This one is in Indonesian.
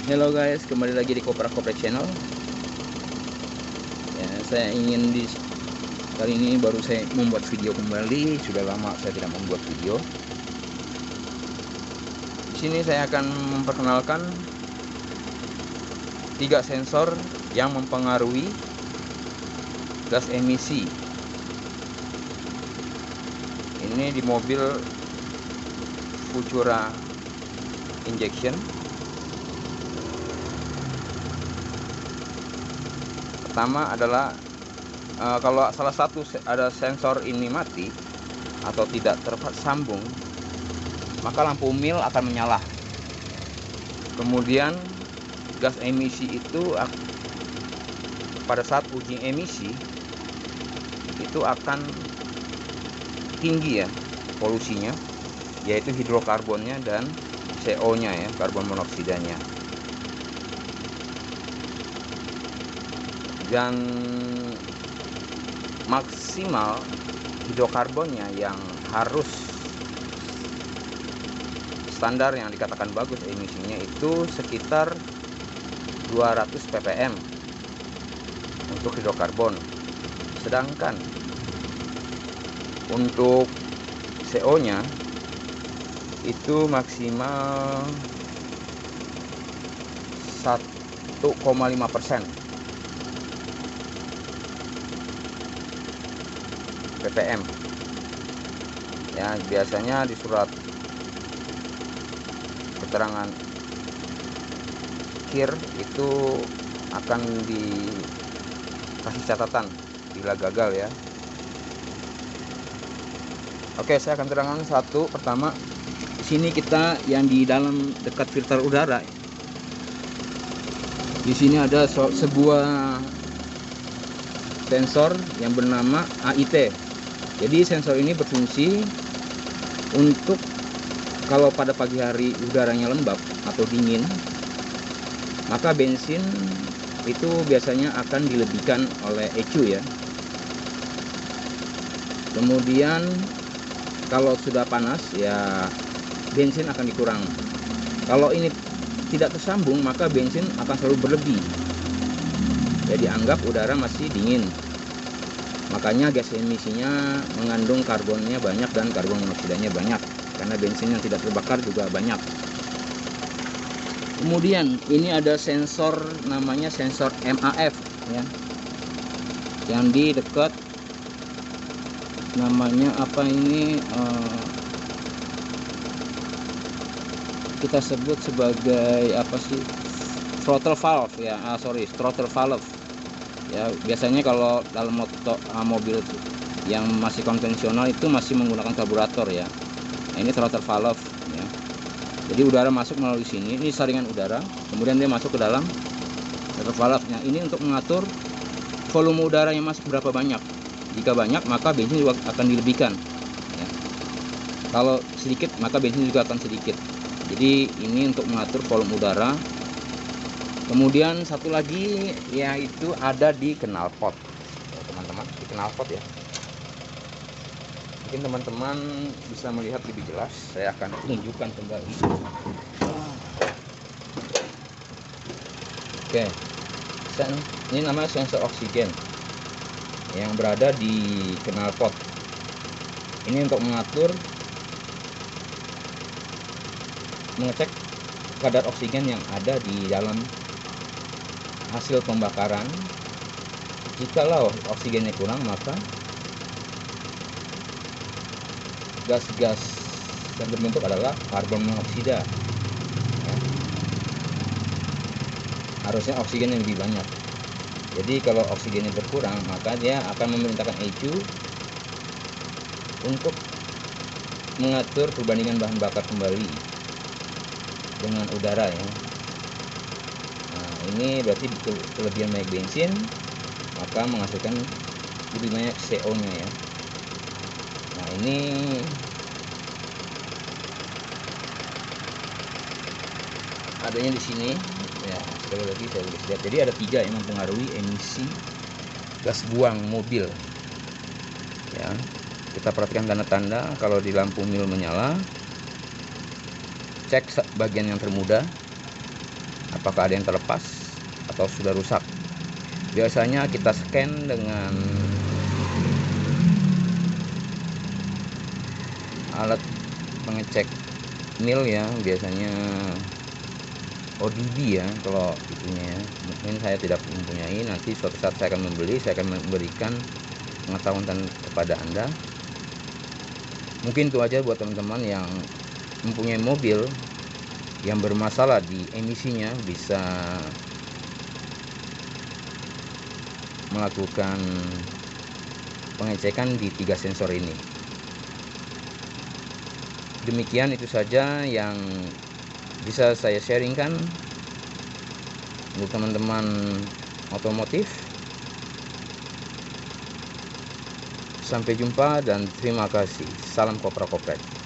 Hello guys, kembali lagi di Kopra Channel. Ya, saya ingin kali ini baru saya membuat video kembali. Sudah lama saya tidak membuat video. Di sini saya akan memperkenalkan 3 sensor yang mempengaruhi gas emisi. Ini di mobil Futura Injection. Pertama adalah kalau salah satu ada sensor ini mati atau tidak tersambung, maka lampu mil akan menyala. Kemudian gas emisi itu pada saat uji emisi itu akan tinggi ya polusinya, yaitu hidrokarbonnya dan CO-nya ya, karbon monoksidanya. Dan maksimal hidrokarbonnya yang harus standar yang dikatakan bagus emisinya itu sekitar 200 ppm untuk hidrokarbon. Sedangkan untuk CO-nya itu maksimal 1,5% ppm ya. Biasanya di surat keterangan KIR itu akan dikasih catatan bila gagal ya. Oke, saya akan terangkan satu. Pertama, di sini kita yang di dalam dekat filter udara. Di sini ada sebuah sensor yang bernama AIT. Jadi sensor ini berfungsi untuk kalau pada pagi hari udaranya lembab atau dingin, maka bensin itu biasanya akan dilebihkan oleh ECU ya. Kemudian kalau sudah panas ya bensin akan dikurang. Kalau ini tidak tersambung maka bensin akan selalu berlebih. Jadi anggap udara masih dingin. Makanya gas emisinya mengandung karbonnya banyak dan karbon monoksidanya banyak, karena bensin yang tidak terbakar juga banyak. Kemudian ini ada sensor namanya sensor MAF ya, yang di dekat namanya apa ini kita sebut sebagai apa sih, throttle valve ya, throttle valve ya. Biasanya kalau dalam mobil yang masih konvensional itu masih menggunakan karburator ya. Nah, ini throttle valve ya. Jadi udara masuk melalui sini, ini saringan udara, kemudian dia masuk ke dalam throttle valve nya. Ini untuk mengatur volume udara yang masuk berapa banyak. Jika banyak maka bensin juga akan dilebihkan ya. Kalau sedikit maka bensin juga akan sedikit. Jadi ini untuk mengatur volume udara. Kemudian satu lagi yaitu ada di knalpot ya, teman-teman, di knalpot ya. Mungkin teman-teman bisa melihat lebih jelas, saya akan tunjukkan kembali. Oke, ini namanya sensor oksigen yang berada di knalpot. Ini untuk mengecek kadar oksigen yang ada di dalam hasil pembakaran. Jikalau oksigennya kurang maka gas-gas yang terbentuk adalah karbon monoksida ya. Harusnya oksigen yang lebih banyak. Jadi kalau oksigennya berkurang maka dia akan memerintahkan ECU untuk mengatur perbandingan bahan bakar kembali dengan udara ya. Nah, ini berarti kelebihan banyak bensin maka menghasilkan lebih banyak CO-nya ya. Nah, ini adanya di sini ya. Sekali lagi saya lihat. Jadi ada 3 yang mempengaruhi emisi gas buang mobil ya. Kita perhatikan tanda-tanda kalau di lampu mil menyala. Cek bagian yang termuda. apakah ada yang terlepas atau sudah rusak. Biasanya kita scan dengan alat pengecek mil ya, biasanya ODB ya kalau itunya ya. Mungkin saya tidak mempunyai, nanti suatu saat saya akan membeli, saya akan memberikan pengetahuan kepada Anda. Mungkin itu aja buat teman-teman yang mempunyai mobil yang bermasalah di emisinya, bisa melakukan pengecekan di 3 sensor ini. Demikian, itu saja yang bisa saya sharingkan untuk teman-teman otomotif. Sampai jumpa dan terima kasih. Salam Kopra Kopret.